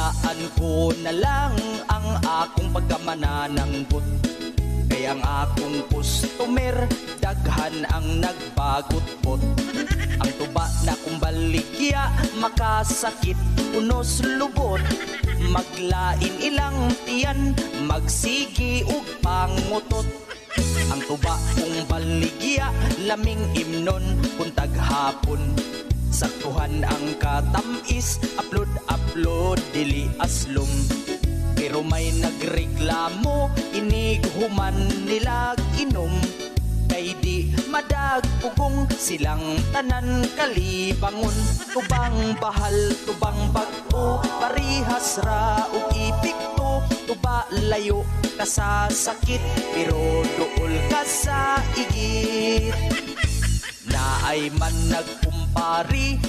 hayaan ko na lang ang akong pagkamanananggot. Kaya ang akong customer, daghan ang nagbagot-bot. Ang tuba na kong baligya, makasakit, unos lubot. Maglain ilang tiyan, magsigi ug pangutot. Ang tuba kong baligya, laming imnon kung taghapon. Saktuhan ang katamis, upload, dili aslom. Pero may nagreklamo, inighuman nilag inom. Kay di madagpugong silang tanan kalibangon. Tubang bahal, tubang bag-o, parihas ra ug ipikto. Tuba layo ka sa sakit, pero duol ka sa igit. Naay man nagkumpari,